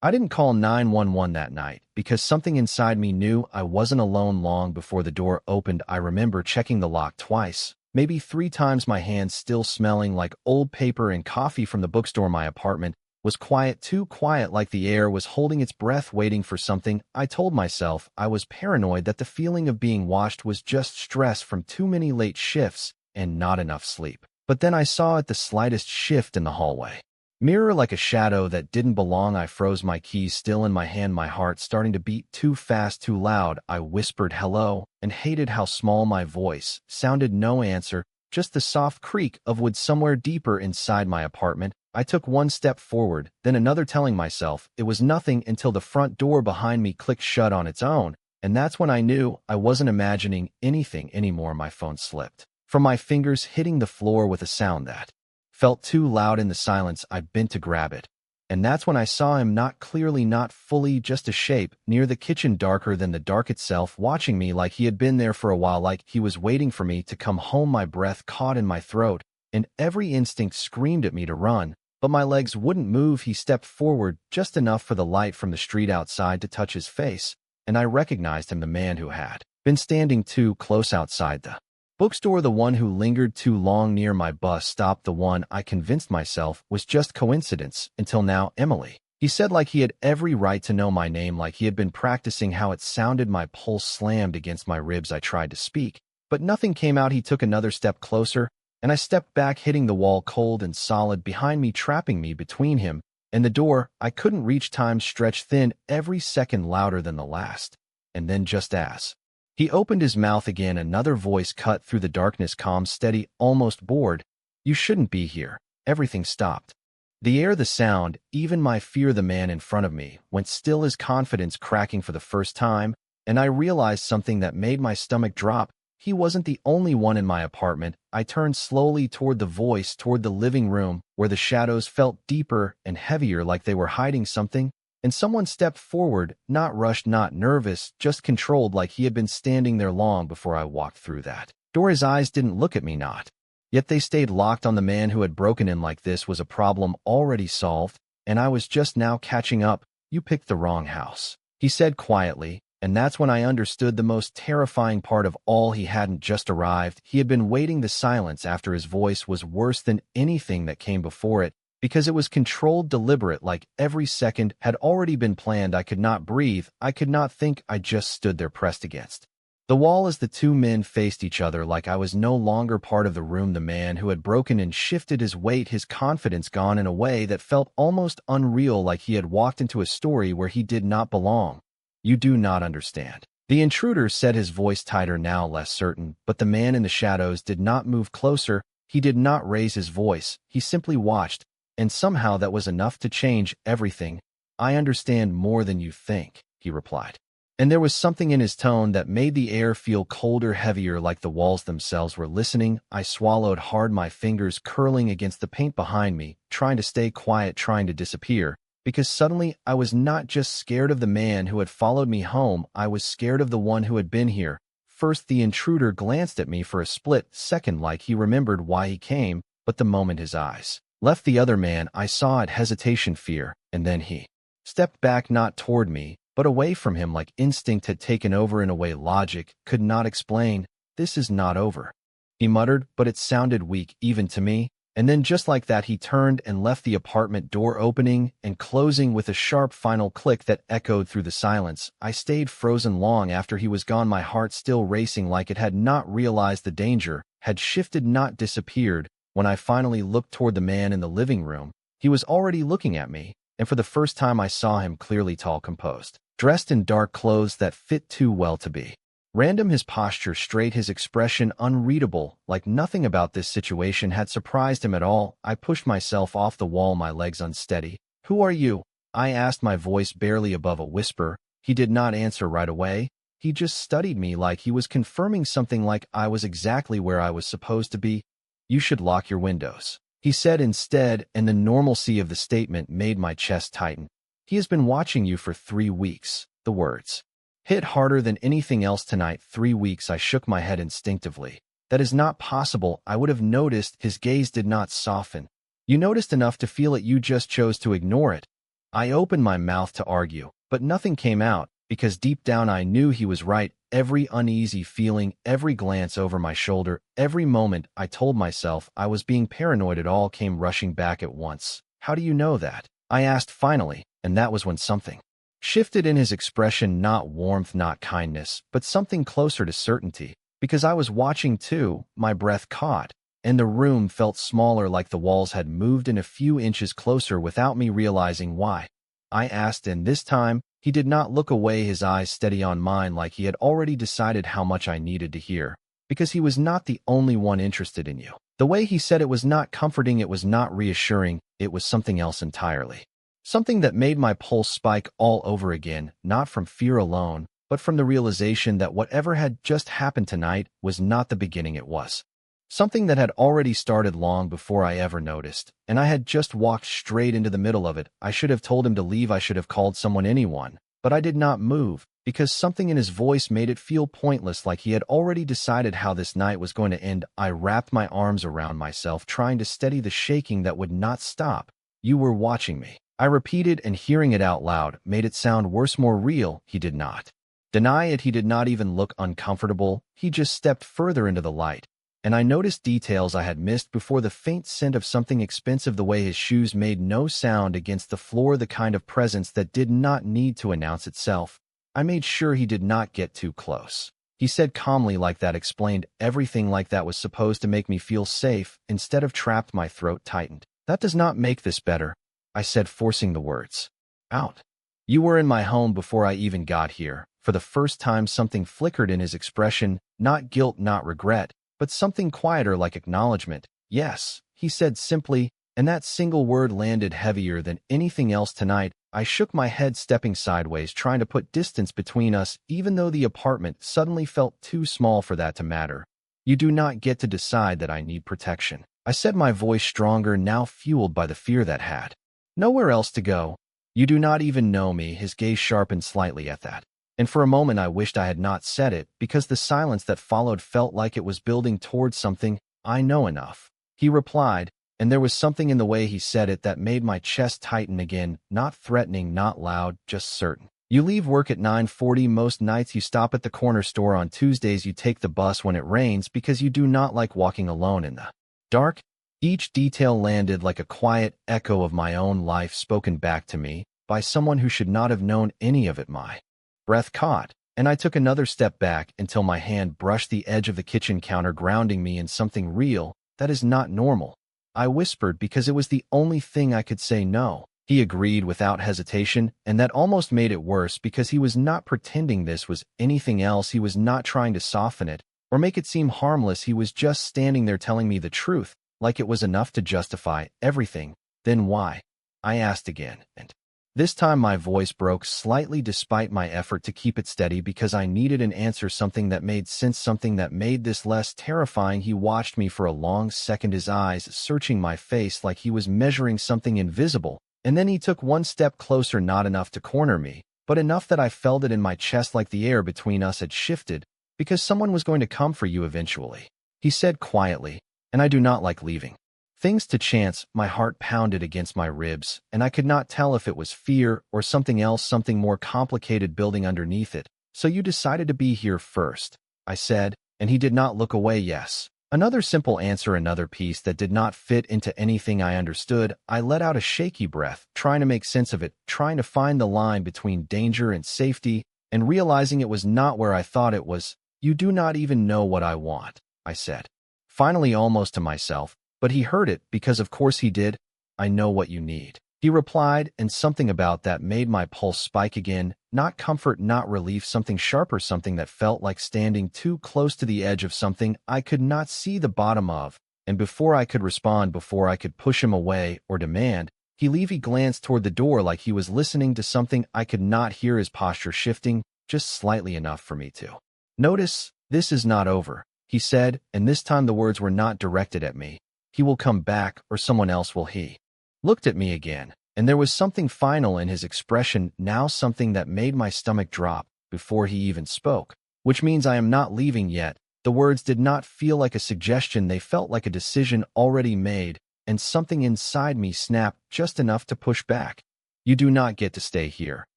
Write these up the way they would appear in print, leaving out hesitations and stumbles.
I didn't call 911 that night because something inside me knew I wasn't alone. Long before the door opened, I remember checking the lock twice, maybe three times, my hands still smelling like old paper and coffee from the bookstore. My apartment was quiet, too quiet, like the air was holding its breath, waiting for something. I told myself I was paranoid, that the feeling of being watched was just stress from too many late shifts and not enough sleep. But then I saw it, the slightest shift in the hallway. Mirror like a shadow that didn't belong. I froze, my keys still in my hand, my heart starting to beat too fast, too loud. I whispered hello and hated how small my voice sounded. No answer, just the soft creak of wood somewhere deeper inside my apartment. I took one step forward, then another, telling myself it was nothing, until the front door behind me clicked shut on its own. And that's when I knew I wasn't imagining anything anymore. My phone slipped from my fingers, hitting the floor with a sound that felt too loud. In the silence, I bent to grab it. And that's when I saw him, not clearly, not fully, just a shape near the kitchen, darker than the dark itself, watching me like he had been there for a while, like he was waiting for me to come home. My breath caught in my throat, and every instinct screamed at me to run, but my legs wouldn't move. He stepped forward just enough for the light from the street outside to touch his face, and I recognized him, the man who had been standing too close outside the bookstore, the one who lingered too long near my bus stop, the one I convinced myself was just coincidence until now. Emily, he said, like he had every right to know my name, like he had been practicing how it sounded. My pulse slammed against my ribs. I tried to speak, but nothing came out. He took another step closer, and I stepped back, hitting the wall cold and solid behind me, trapping me between him and the door. I couldn't reach. Time stretched thin, every second louder than the last. And then, just as he opened his mouth again, another voice cut through the darkness, calm, steady, almost bored. "You shouldn't be here." Everything stopped. The air, the sound, even my fear. The man in front of me went still, his confidence cracking for the first time, and I realized something that made my stomach drop. He wasn't the only one in my apartment. I turned slowly toward the voice, toward the living room, where the shadows felt deeper and heavier, like they were hiding something. And someone stepped forward, not rushed, not nervous, just controlled, like he had been standing there long before I walked through that door. His eyes didn't look at me, not. Yet they stayed locked on the man who had broken in. Like this was a problem already solved, and I was just now catching up. "You picked the wrong house," he said quietly, and that's when I understood the most terrifying part of all. He hadn't just arrived. He had been waiting. The silence after his voice was worse than anything that came before it, because it was controlled, deliberate, like every second had already been planned. I could not breathe. I could not think. I just stood there, pressed against the wall as the two men faced each other, like I was no longer part of the room. The man who had broken in shifted his weight, his confidence gone in a way that felt almost unreal, like he had walked into a story where he did not belong. "You do not understand," the intruder said, his voice tighter now, less certain. But the man in the shadows did not move closer. He did not raise his voice. He simply watched. And somehow that was enough to change everything. "I understand more than you think," he replied. And there was something in his tone that made the air feel colder, heavier, like the walls themselves were listening. I swallowed hard, my fingers curling against the paint behind me, trying to stay quiet, trying to disappear. Because suddenly I was not just scared of the man who had followed me home, I was scared of the one who had been here. First, the intruder glanced at me for a split second, like he remembered why he came, but the moment his eyes left the other man, I saw it: hesitation, fear, and then he stepped back, not toward me, but away from him, like instinct had taken over in a way logic could not explain. "This is not over," he muttered, but it sounded weak even to me. And then just like that, he turned and left, the apartment door opening and closing with a sharp final click that echoed through the silence. I stayed frozen long after he was gone, my heart still racing, like it had not realized the danger, had shifted, not disappeared. When I finally looked toward the man in the living room, he was already looking at me, and for the first time I saw him clearly, tall, composed, dressed in dark clothes that fit too well to be random, his posture straight, his expression unreadable, like nothing about this situation had surprised him at all. I pushed myself off the wall, my legs unsteady. "Who are you?" I asked, my voice barely above a whisper. He did not answer right away. He just studied me like he was confirming something, like I was exactly where I was supposed to be. "You should lock your windows," he said instead, and the normalcy of the statement made my chest tighten. "He has been watching you for 3 weeks." The words hit harder than anything else tonight. 3 weeks. I shook my head instinctively. "That is not possible." I would have noticed. His gaze did not soften. "You noticed enough to feel it. You just chose to ignore it." I opened my mouth to argue, but nothing came out, because deep down I knew he was right. Every uneasy feeling, every glance over my shoulder, every moment I told myself I was being paranoid, it all came rushing back at once. "How do you know that?" I asked finally, and that was when something shifted in his expression, not warmth, not kindness, but something closer to certainty. Because I was watching too, my breath caught, and the room felt smaller, like the walls had moved in a few inches closer without me realizing why. I asked, and this time, he did not look away, his eyes steady on mine, like he had already decided how much I needed to hear. "Because he was not the only one interested in you." The way he said it was not comforting, it was not reassuring, it was something else entirely. Something that made my pulse spike all over again, not from fear alone, but from the realization that whatever had just happened tonight was not the beginning, it was something that had already started long before I ever noticed, and I had just walked straight into the middle of it. I should have told him to leave, I should have called someone, anyone, but I did not move, because something in his voice made it feel pointless, like he had already decided how this night was going to end. I wrapped my arms around myself, trying to steady the shaking that would not stop. "You were watching me," I repeated, and hearing it out loud made it sound worse, more real. He did not deny it, he did not even look uncomfortable, he just stepped further into the light. And I noticed details I had missed before: the faint scent of something expensive, the way his shoes made no sound against the floor, the kind of presence that did not need to announce itself. I made sure he did not get too close. He said calmly, like that explained everything, like that was supposed to make me feel safe instead of trapped. My throat tightened. "That does not make this better," I said, forcing the words out. "You were in my home before I even got here." For the first time, something flickered in his expression, not guilt, not regret, but something quieter, like acknowledgement. "Yes," he said simply, and that single word landed heavier than anything else tonight. I shook my head, stepping sideways, trying to put distance between us, even though the apartment suddenly felt too small for that to matter. "You do not get to decide that I need protection," I said, my voice stronger, now fueled by the fear that had nowhere else to go. "You do not even know me." His gaze sharpened slightly at that, and for a moment I wished I had not said it, because the silence that followed felt like it was building towards something. "I know enough," he replied, and there was something in the way he said it that made my chest tighten again, not threatening, not loud, just certain. "You leave work at 9:40 most nights, you stop at the corner store on Tuesdays, you take the bus when it rains because you do not like walking alone in the dark." Each detail landed like a quiet echo of my own life, spoken back to me by someone who should not have known any of it. My breath caught, and I took another step back until my hand brushed the edge of the kitchen counter, grounding me in something real. "That is not normal," I whispered, because it was the only thing I could say. "No." He agreed without hesitation, and that almost made it worse, because he was not pretending this was anything else. He was not trying to soften it or make it seem harmless. He was just standing there telling me the truth, like it was enough to justify everything. "Then why?" I asked again, and this time my voice broke slightly despite my effort to keep it steady, because I needed an answer, something that made sense, something that made this less terrifying. He watched me for a long second, his eyes searching my face like he was measuring something invisible, and then he took one step closer, not enough to corner me, but enough that I felt it in my chest, like the air between us had shifted. "Because someone was going to come for you eventually," he said quietly, "and I do not like leaving things to chance." My heart pounded against my ribs, and I could not tell if it was fear or something else, something more complicated building underneath it. "So you decided to be here first," I said, and he did not look away. "Yes." Another simple answer, another piece that did not fit into anything I understood. I let out a shaky breath, trying to make sense of it, trying to find the line between danger and safety, and realizing it was not where I thought it was. "You do not even know what I want," I said, finally, almost to myself. But he heard it, because of course he did. "I know what you need," he replied, and something about that made my pulse spike again. Not comfort, not relief, something sharper, something that felt like standing too close to the edge of something I could not see the bottom of. And before I could respond, before I could push him away or demand he leave, he glanced toward the door like he was listening to something I could not hear, his posture shifting just slightly enough for me to notice. "This is not over," he said, and this time the words were not directed at me. "He will come back, or someone else will." He looked at me again, and there was something final in his expression now, something that made my stomach drop before he even spoke. "Which means I am not leaving yet." The words did not feel like a suggestion, they felt like a decision already made, and something inside me snapped just enough to push back. You do not get to stay here.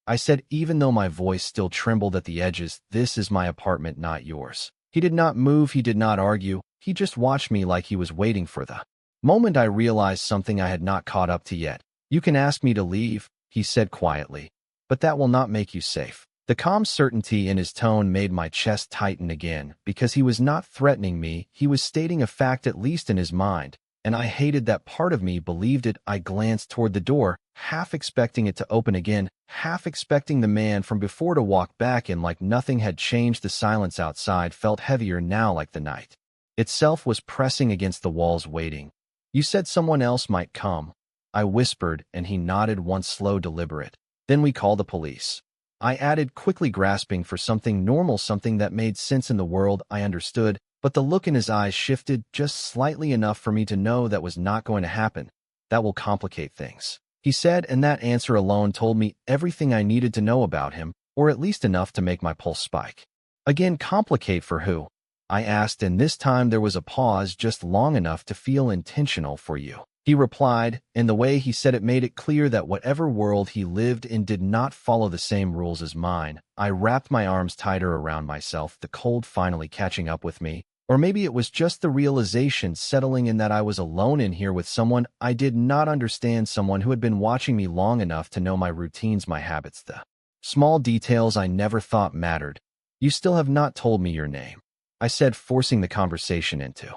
I said, even though my voice still trembled at the edges. This is my apartment, not yours. He did not move, he did not argue. He just watched me like he was waiting for the moment I realized something I had not caught up to yet. You can ask me to leave, he said quietly, but that will not make you safe. The calm certainty in his tone made my chest tighten again, because he was not threatening me, he was stating a fact, at least in his mind, and I hated that part of me believed it. I glanced toward the door, half expecting it to open again, half expecting the man from before to walk back in like nothing had changed. The silence outside felt heavier now, like the night itself was pressing against the walls, waiting. You said someone else might come, I whispered, and he nodded once, slow, deliberate. Then we call the police, I added, quickly grasping for something normal, something that made sense in the world I understood, but the look in his eyes shifted just slightly enough for me to know that was not going to happen. That will complicate things, he said, and that answer alone told me everything I needed to know about him, or at least enough to make my pulse spike. Again, complicate for who? I asked, and this time there was a pause just long enough to feel intentional. For you, he replied, and the way he said it made it clear that whatever world he lived in did not follow the same rules as mine. I wrapped my arms tighter around myself, the cold finally catching up with me. Or maybe it was just the realization settling in that I was alone in here with someone I did not understand, someone who had been watching me long enough to know my routines, my habits, the small details I never thought mattered. You still have not told me your name, I said, forcing the conversation into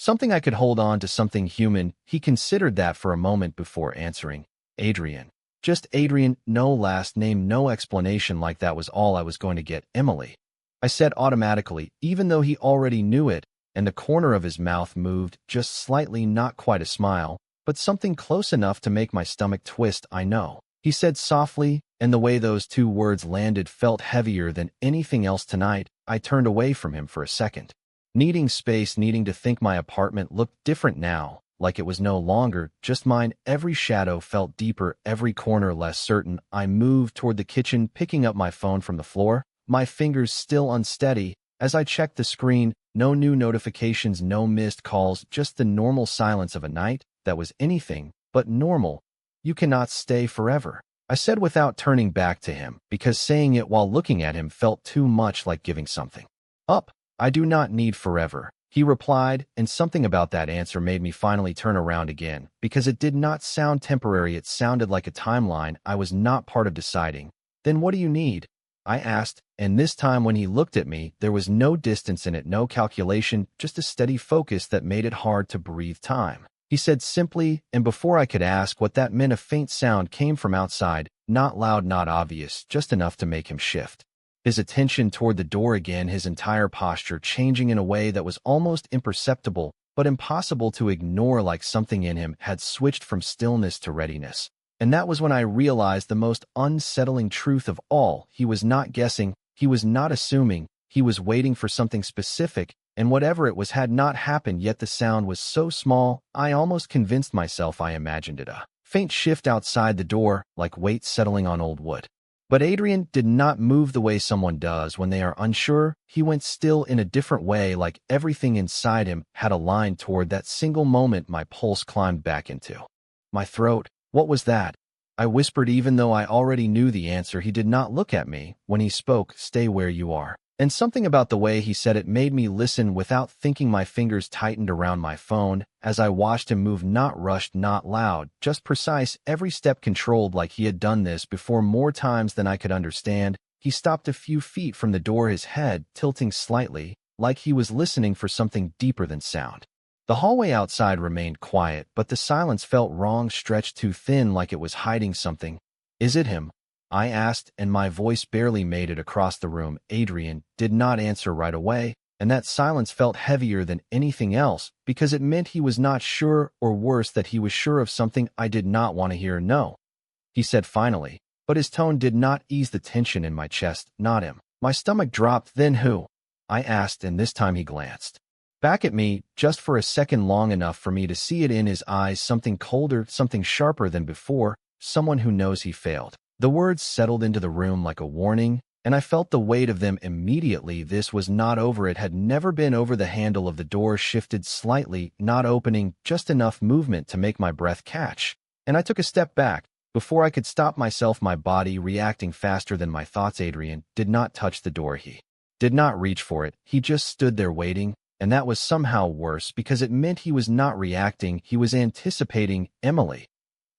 something I could hold on to, something human. He considered that for a moment before answering. Adrian. Just Adrian, no last name, no explanation. Like that was all I was going to get. Emily, I said automatically, even though he already knew it, and the corner of his mouth moved just slightly, not quite a smile, but something close enough to make my stomach twist. I know, he said softly, and the way those two words landed felt heavier than anything else tonight. I turned away from him for a second, needing space, needing to think. My apartment looked different now, like it was no longer just mine. Every shadow felt deeper, every corner less certain. I moved toward the kitchen, picking up my phone from the floor, my fingers still unsteady. As I checked the screen, no new notifications, no missed calls, just the normal silence of a night that was anything but normal. You cannot stay forever, I said without turning back to him, because saying it while looking at him felt too much like giving something up. I do not need forever, he replied, and something about that answer made me finally turn around again, because it did not sound temporary, it sounded like a timeline I was not part of deciding. Then what do you need? I asked, and this time when he looked at me, there was no distance in it, no calculation, just a steady focus that made it hard to breathe. Time, he said simply, and before I could ask what that meant, a faint sound came from outside, not loud, not obvious, just enough to make him shift his attention toward the door again, his entire posture changing in a way that was almost imperceptible, but impossible to ignore, like something in him had switched from stillness to readiness. And that was when I realized the most unsettling truth of all. He was not guessing, he was not assuming, he was waiting for something specific, and whatever it was had not happened yet. The sound was so small, I almost convinced myself I imagined it, a faint shift outside the door, like weight settling on old wood. But Adrian did not move the way someone does when they are unsure. He went still in a different way, like everything inside him had aligned toward that single moment. My pulse climbed back into my throat. What was that? I whispered, even though I already knew the answer. He did not look at me when he spoke. Stay where you are. And something about the way he said it made me listen without thinking. My fingers tightened around my phone as I watched him move, not rushed, not loud, just precise, every step controlled, like he had done this before more times than I could understand. He stopped a few feet from the door, his head tilting slightly, like he was listening for something deeper than sound. The hallway outside remained quiet, but the silence felt wrong, stretched too thin, like it was hiding something. Is it him? I asked, and my voice barely made it across the room. Adrian did not answer right away, and that silence felt heavier than anything else, because it meant he was not sure, or worse, that he was sure of something I did not want to hear. No, he said finally, but his tone did not ease the tension in my chest. Not him. My stomach dropped. Then who? I asked, and this time he glanced back at me, just for a second, long enough for me to see it in his eyes, something colder, something sharper than before, someone who knows he failed. The words settled into the room like a warning, and I felt the weight of them immediately. This was not over. It had never been over. The handle of the door shifted slightly, not opening, just enough movement to make my breath catch, and I took a step back, Before I could stop myself, my body reacting faster than my thoughts, Adrian did not touch the door. He did not reach for it. He just stood there waiting, and that was somehow worse because it meant he was not reacting. He was anticipating Emily.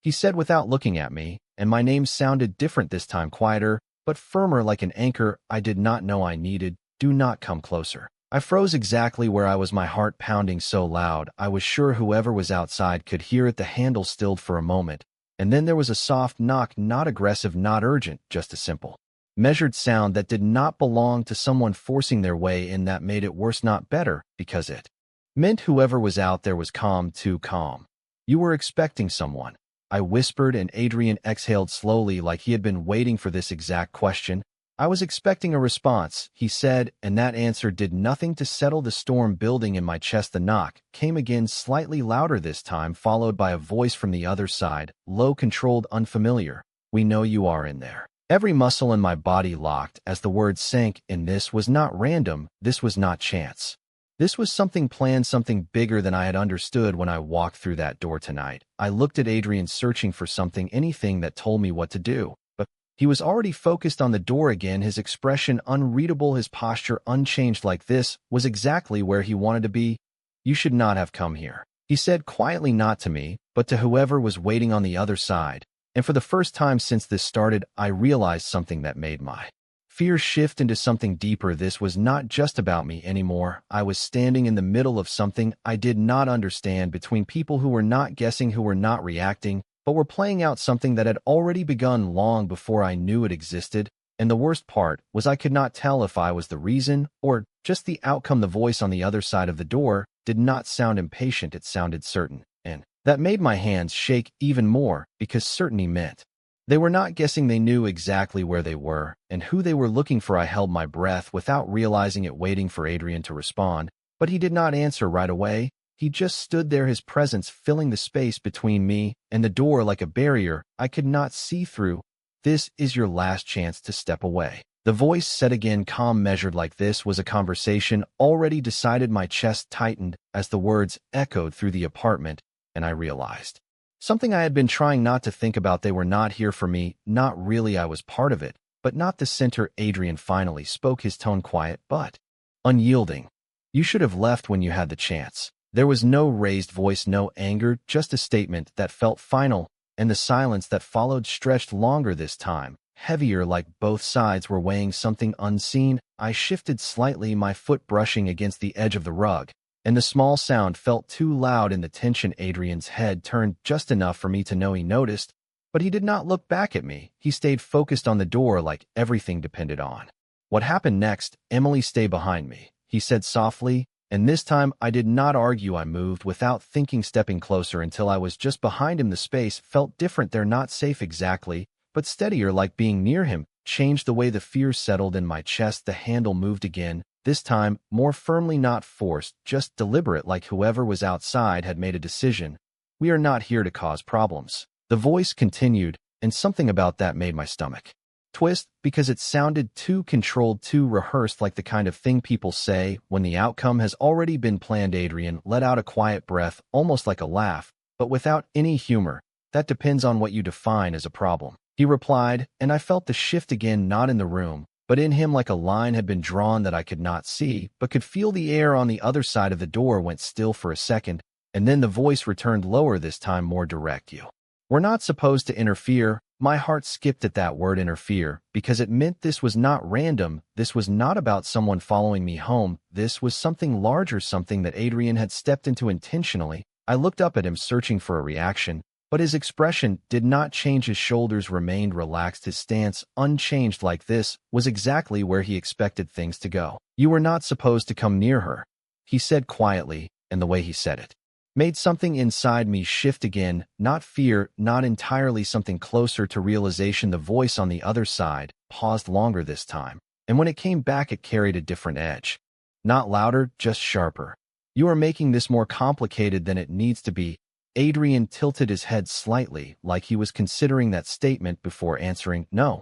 He said without looking at me, and my name sounded different this time, quieter, but firmer like an anchor I did not know I needed. Do not come closer. I froze exactly where I was, my heart pounding so loud I was sure whoever was outside could hear it. The handle stilled for a moment, and then there was a soft knock, not aggressive, not urgent, just a simple, measured sound that did not belong to someone forcing their way in. That made it worse, not better, because it meant whoever was out there was calm, too calm. You were expecting someone, I whispered, and Adrian exhaled slowly like he had been waiting for this exact question. I was expecting a response, he said, and that answer did nothing to settle the storm building in my chest. The knock came again, slightly louder this time, followed by a voice from the other side, low, controlled, unfamiliar. We know you are in there. Every muscle in my body locked as the words sank in. This was not random. This was not chance. This was something planned, something bigger than I had understood when I walked through that door tonight. I looked at Adrian, searching for something, anything that told me what to do. But he was already focused on the door again, his expression unreadable, his posture unchanged. Like this was exactly where he wanted to be. You should not have come here, he said quietly, not to me, but to whoever was waiting on the other side. And for the first time since this started, I realized something that made my fear shift into something deeper. This was not just about me anymore. I was standing in the middle of something I did not understand, between people who were not guessing, who were not reacting, but were playing out something that had already begun long before I knew it existed. And the worst part was I could not tell if I was the reason or just the outcome. The voice on the other side of the door did not sound impatient, it sounded certain, and that made my hands shake even more, because certainty meant they were not guessing. They knew exactly where they were and who they were looking for. I held my breath without realizing it, waiting for Adrian to respond, but he did not answer right away. He just stood there, his presence filling the space between me and the door like a barrier I could not see through. This is your last chance to step away, the voice said again, calm, measured. Like this was a conversation already decided. My chest tightened as the words echoed through the apartment, and I realized something I had been trying not to think about. They were not here for me, not really. I was part of it, but not the center. Adrian finally spoke, his tone quiet but unyielding. You should have left when you had the chance. There was no raised voice, no anger, just a statement that felt final, and the silence that followed stretched longer this time, heavier, like both sides were weighing something unseen. I shifted slightly, my foot brushing against the edge of the rug, and the small sound felt too loud in the tension. Adrian's head turned just enough for me to know he noticed, but he did not look back at me. He stayed focused on the door like everything depended on what happened next. Emily, stay behind me, he said softly, and this time I did not argue. I moved without thinking, stepping closer until I was just behind him. The space felt different there, not safe exactly, but steadier, like being near him changed the way the fear settled in my chest. The handle moved again, this time more firmly, not forced, just deliberate, like whoever was outside had made a decision. We are not here to cause problems, the voice continued, and something about that made my stomach twist, because it sounded too controlled, too rehearsed, like the kind of thing people say when the outcome has already been planned. Adrian let out a quiet breath, almost like a laugh, but without any humor. That depends on what you define as a problem, he replied, and I felt the shift again, not in the room, but in him. Like a line had been drawn that I could not see, but could feel. The air on the other side of the door went still for a second, and then the voice returned, lower, this time more direct. You were not supposed to interfere. My heart skipped at that word, interfere, because it meant this was not random. This was not about someone following me home. This was something larger, something that Adrian had stepped into intentionally. I looked up at him, searching for a reaction, but his expression did not change. His shoulders remained relaxed, his stance unchanged. Like this was exactly where he expected things to go. You were not supposed to come near her, he said quietly, and the way he said it made something inside me shift again, not fear, not entirely, something closer to realization. The voice on the other side paused longer this time, and when it came back it carried a different edge. Not louder, just sharper. You are making this more complicated than it needs to be. Adrian tilted his head slightly, like he was considering that statement before answering. No,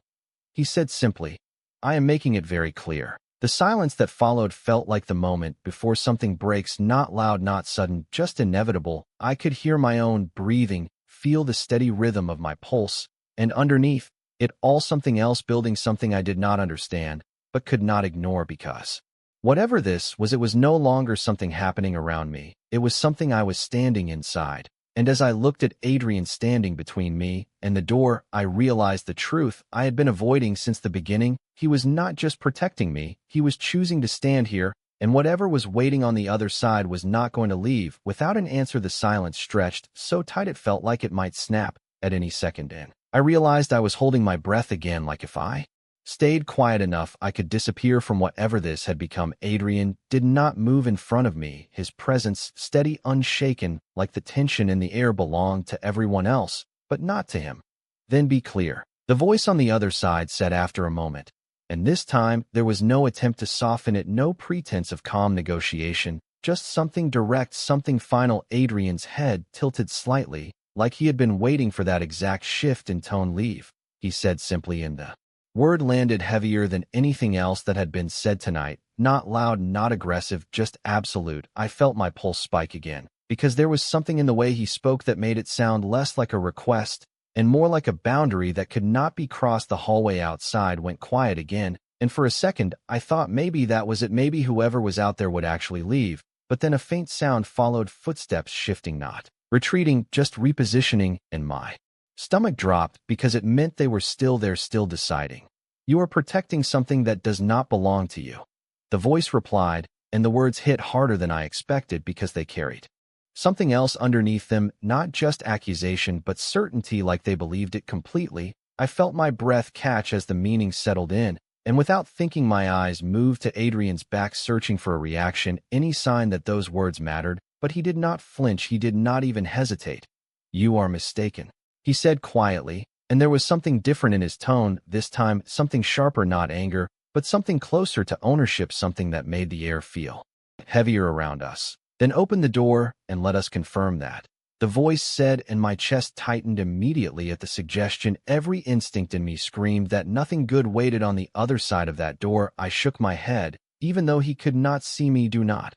he said simply. I am making it very clear. The silence that followed felt like the moment before something breaks, not loud, not sudden, just inevitable. I could hear my own breathing, feel the steady rhythm of my pulse, and underneath it all something else building, something I did not understand, but could not ignore because whatever this was, it was no longer something happening around me. It was something I was standing inside. And as I looked at Adrian standing between me and the door, I realized the truth I had been avoiding since the beginning. He was not just protecting me, he was choosing to stand here, and whatever was waiting on the other side was not going to leave. Without an answer, the silence stretched so tight it felt like it might snap at any second, and I realized I was holding my breath again, like if I stayed quiet enough, I could disappear from whatever this had become. Adrian did not move in front of me, his presence steady, unshaken, like the tension in the air belonged to everyone else, but not to him. Then be clear, the voice on the other side said after a moment, and this time there was no attempt to soften it, no pretense of calm negotiation, just something direct, something final. Adrian's head tilted slightly, like he had been waiting for that exact shift in tone. Leave, he said simply, and the word landed heavier than anything else that had been said tonight. Not loud, not aggressive, just absolute. I felt my pulse spike again, because there was something in the way he spoke that made it sound less like a request and more like a boundary that could not be crossed. The hallway outside went quiet again, and for a second I thought maybe that was it, maybe whoever was out there would actually leave. But then a faint sound followed, footsteps shifting, not retreating, just repositioning, and my stomach dropped because it meant they were still there, still deciding. You are protecting something that does not belong to you, the voice replied, and the words hit harder than I expected because they carried something else underneath them, not just accusation but certainty, like they believed it completely. I felt my breath catch as the meaning settled in, and without thinking my eyes moved to Adrian's back, searching for a reaction, any sign that those words mattered. But he did not flinch, he did not even hesitate. You are mistaken, he said quietly, and there was something different in his tone this time, something sharper, not anger, but something closer to ownership, something that made the air feel heavier around us. Then open the door and let us confirm that, the voice said, and my chest tightened immediately at the suggestion. Every instinct in me screamed that nothing good waited on the other side of that door. I shook my head, even though he could not see me. Do not,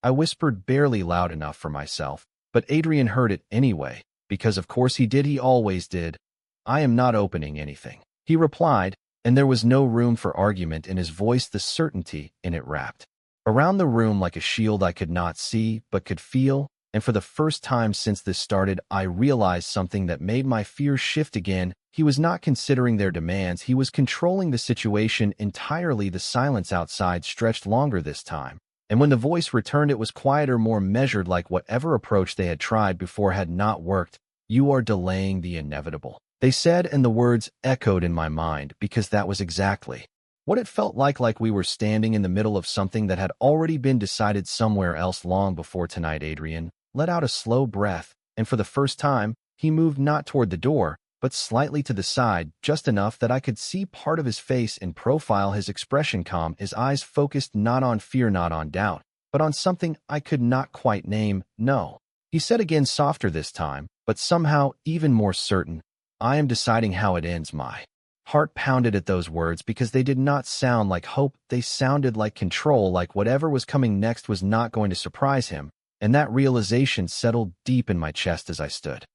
I whispered, barely loud enough for myself, but Adrian heard it anyway, because of course he did, he always did. I am not opening anything, he replied, and there was no room for argument in his voice, the certainty in it wrapped around the room like a shield. I could not see, but could feel, and for the first time since this started, I realized something that made my fears shift again. He was not considering their demands, he was controlling the situation entirely. The silence outside stretched longer this time, and when the voice returned it was quieter, more measured, like whatever approach they had tried before had not worked. You are delaying the inevitable, they said, and the words echoed in my mind because that was exactly what it felt like we were standing in the middle of something that had already been decided somewhere else long before tonight. Adrian let out a slow breath, and for the first time, he moved not toward the door, but slightly to the side, just enough that I could see part of his face in profile, his expression calm, his eyes focused not on fear, not on doubt, but on something I could not quite name. No, he said again, softer this time, but somehow even more certain. I am deciding how it ends. My heart pounded at those words because they did not sound like hope, they sounded like control, like whatever was coming next was not going to surprise him, and that realization settled deep in my chest as I stood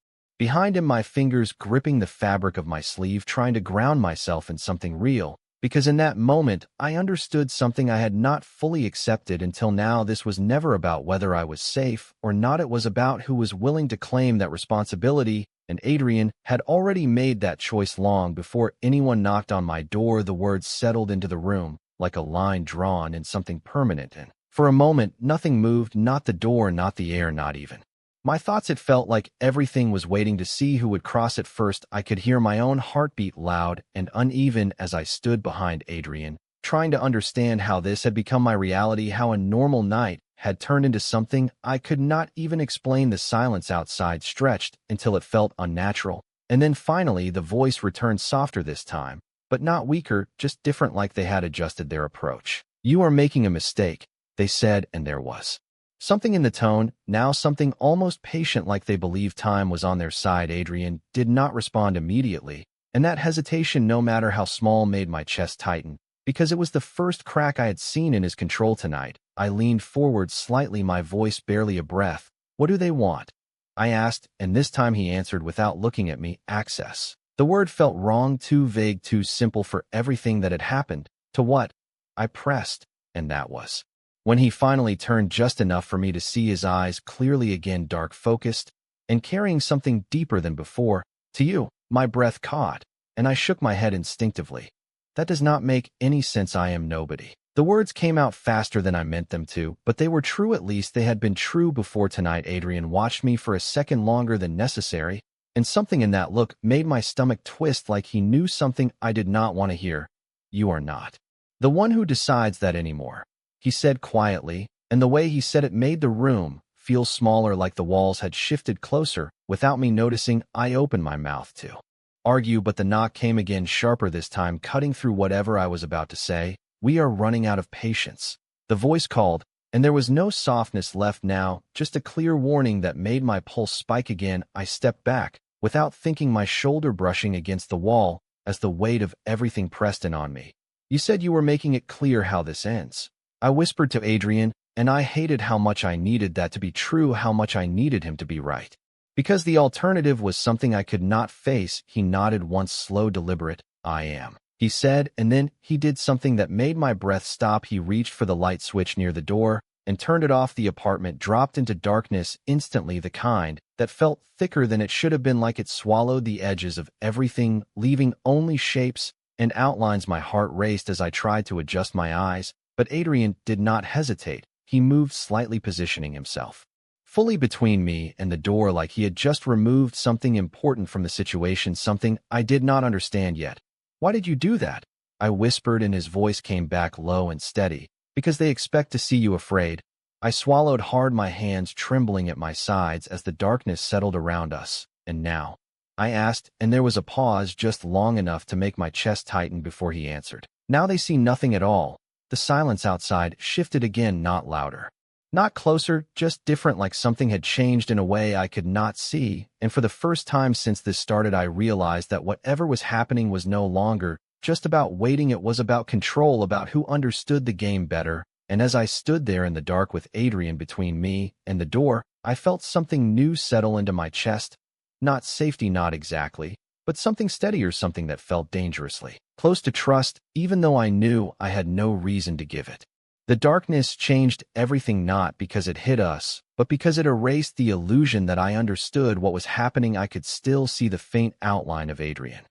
behind him, my fingers gripping the fabric of my sleeve, trying to ground myself in something real, because in that moment I understood something I had not fully accepted until now. This was never about whether I was safe or not, it was about who was willing to claim that responsibility, and Adrian had already made that choice long before anyone knocked on my door. The words settled into the room like a line drawn in something permanent, and for a moment nothing moved, not the door, not the air, not even my thoughts. It felt like everything was waiting to see who would cross it first. I could hear my own heartbeat, loud and uneven, as I stood behind Adrian, trying to understand how this had become my reality, how a normal night had turned into something I could not even explain. The silence outside stretched until it felt unnatural, and then finally the voice returned, softer this time, but not weaker, just different, like they had adjusted their approach. You are making a mistake, they said, and there was something in the tone, now something almost patient, like they believed time was on their side. Adrian did not respond immediately, and that hesitation, no matter how small, made my chest tighten, because it was the first crack I had seen in his control tonight. I leaned forward slightly, my voice barely a breath. What do they want? I asked, and this time he answered without looking at me. Access, the The word felt wrong, too vague, too simple for everything that had happened. To what? I pressed, and that was. When he finally turned just enough for me to see his eyes clearly again, dark-focused, and carrying something deeper than before. To you, my breath caught, and I shook my head instinctively. That does not make any sense. I am nobody. The words came out faster than I meant them to, but they were true. At least they had been true before tonight. Adrian watched me for a second longer than necessary, and something in that look made my stomach twist, like he knew something I did not want to hear. You are not the one who decides that anymore, he said quietly, and the way he said it made the room feel smaller, like the walls had shifted closer. Without me noticing, I opened my mouth to argue, but the knock came again, sharper this time, cutting through whatever I was about to say. We are running out of patience, the voice called, and there was no softness left now, just a clear warning that made my pulse spike again. I stepped back, without thinking, my shoulder brushing against the wall as the weight of everything pressed in on me. You said you were making it clear how this ends, I whispered to Adrian, and I hated how much I needed that to be true, how much I needed him to be right. Because the alternative was something I could not face. He nodded once, slow, deliberate. I am, he said, and then he did something that made my breath stop. He reached for the light switch near the door and turned it off. The apartment dropped into darkness instantly, the kind that felt thicker than it should have been, like it swallowed the edges of everything, leaving only shapes and outlines. My heart raced as I tried to adjust my eyes, but Adrian did not hesitate. He moved slightly, positioning himself fully between me and the door, like he had just removed something important from the situation, something I did not understand yet. Why did you do that? I whispered, and his voice came back low and steady. Because they expect to see you afraid. I swallowed hard, my hands trembling at my sides as the darkness settled around us. And now? I asked, and there was a pause, just long enough to make my chest tighten before he answered. Now they see nothing at all. The silence outside shifted again, not louder, not closer, just different, like something had changed in a way I could not see. And for the first time since this started, I realized that whatever was happening was no longer just about waiting. It was about control, about who understood the game better. And as I stood there in the dark with Adrian between me and the door, I felt something new settle into my chest. Not safety, not exactly, but something steadier, something that felt dangerously close to trust, even though I knew I had no reason to give it. The darkness changed everything, not because it hit us, but because it erased the illusion that I understood what was happening. I could still see the faint outline of Adrian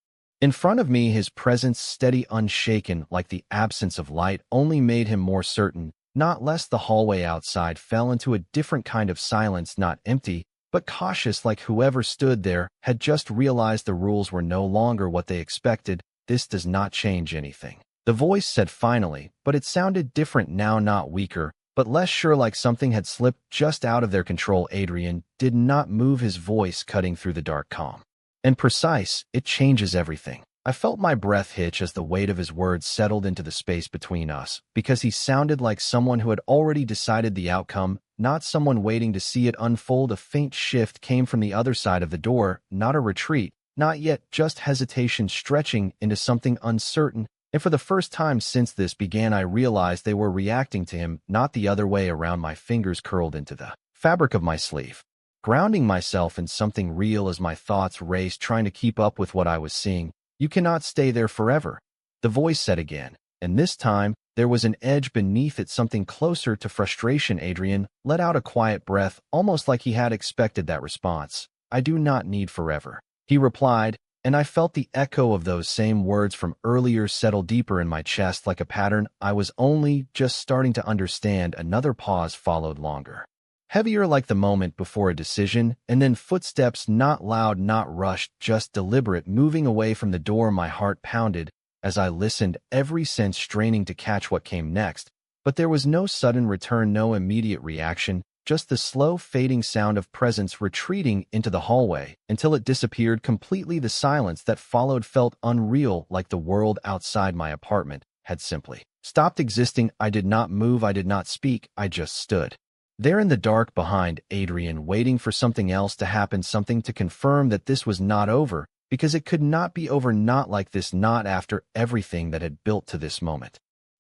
in front of me, his presence steady, unshaken, like the absence of light only made him more certain, not less. The hallway outside fell into a different kind of silence, not empty, but cautious, like whoever stood there had just realized the rules were no longer what they expected. This does not change anything, the voice said finally, but it sounded different now, not weaker, but less sure, like something had slipped just out of their control. Adrian did not move, his voice cutting through the dark, calm and precise. It changes everything. I felt my breath hitch as the weight of his words settled into the space between us, because he sounded like someone who had already decided the outcome, not someone waiting to see it unfold. A faint shift came from the other side of the door, not a retreat, not yet, just hesitation stretching into something uncertain. And for the first time since this began, I realized they were reacting to him, not the other way around. My fingers curled into the fabric of my sleeve, grounding myself in something real as my thoughts raced, trying to keep up with what I was seeing. You cannot stay there forever, the voice said again, and this time there was an edge beneath it, something closer to frustration. Adrian let out a quiet breath, almost like he had expected that response. I do not need forever, he replied, and I felt the echo of those same words from earlier settle deeper in my chest like a pattern I was only just starting to understand. Another pause followed, longer, heavier, like the moment before a decision, and then footsteps, not loud, not rushed, just deliberate, moving away from the door. My heart pounded as I listened, every sense straining to catch what came next, but there was no sudden return, no immediate reaction, just the slow fading sound of presence retreating into the hallway until it disappeared completely. The silence that followed felt unreal, like the world outside my apartment had simply stopped existing. I did not move, I did not speak, I just stood there in the dark behind Adrian, waiting for something else to happen, something to confirm that this was not over, because it could not be over, not like this, not after everything that had built to this moment.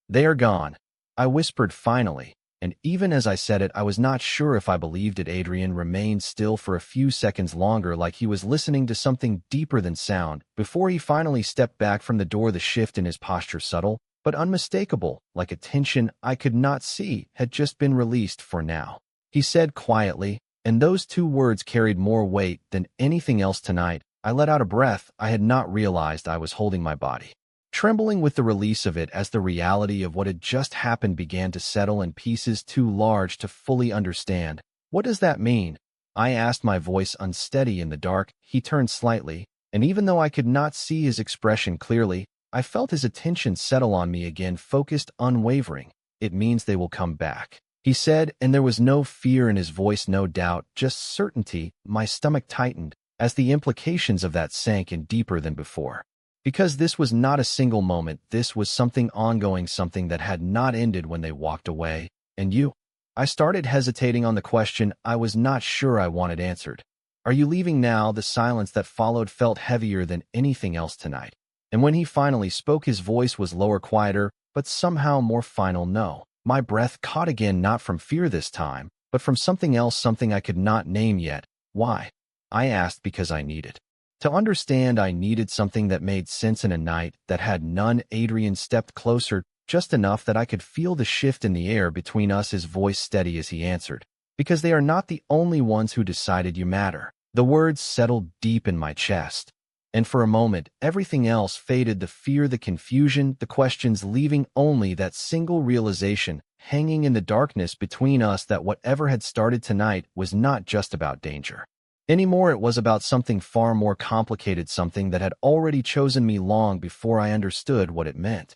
They are gone, I whispered finally, And even as I said it, I was not sure if I believed it. Adrian remained still for a few seconds longer, like he was listening to something deeper than sound, before he finally stepped back from the door. The shift in his posture, subtle but unmistakable, like a tension I could not see, had just been released for now. He said quietly, and those two words carried more weight than anything else tonight. I let out a breath. I had not realized I was holding my body, trembling with the release of it as the reality of what had just happened began to settle in pieces too large to fully understand. What does that mean? I asked, my voice unsteady in the dark. He turned slightly, and even though I could not see his expression clearly, I felt his attention settle on me again, focused, unwavering. It means they will come back, he said, and there was no fear in his voice, no doubt, just certainty. My stomach tightened as the implications of that sank in deeper than before. Because this was not a single moment, this was something ongoing, something that had not ended when they walked away. And you? I started, hesitating on the question I was not sure I wanted answered. Are you leaving now? The silence that followed felt heavier than anything else tonight. And when he finally spoke, his voice was lower, quieter, but somehow more final. No. My breath caught again, not from fear this time, but from something else, something I could not name yet. Why? I asked. Because I needed to understand. I needed something that made sense in a night that had none. Adrian stepped closer, just enough that I could feel the shift in the air between us, his voice steady as he answered. Because they are not the only ones who decided you matter. The words settled deep in my chest. And for a moment, everything else faded, the fear, the confusion, the questions, leaving only that single realization hanging in the darkness between us, that whatever had started tonight was not just about danger anymore. It was about something far more complicated, something that had already chosen me long before I understood what it meant.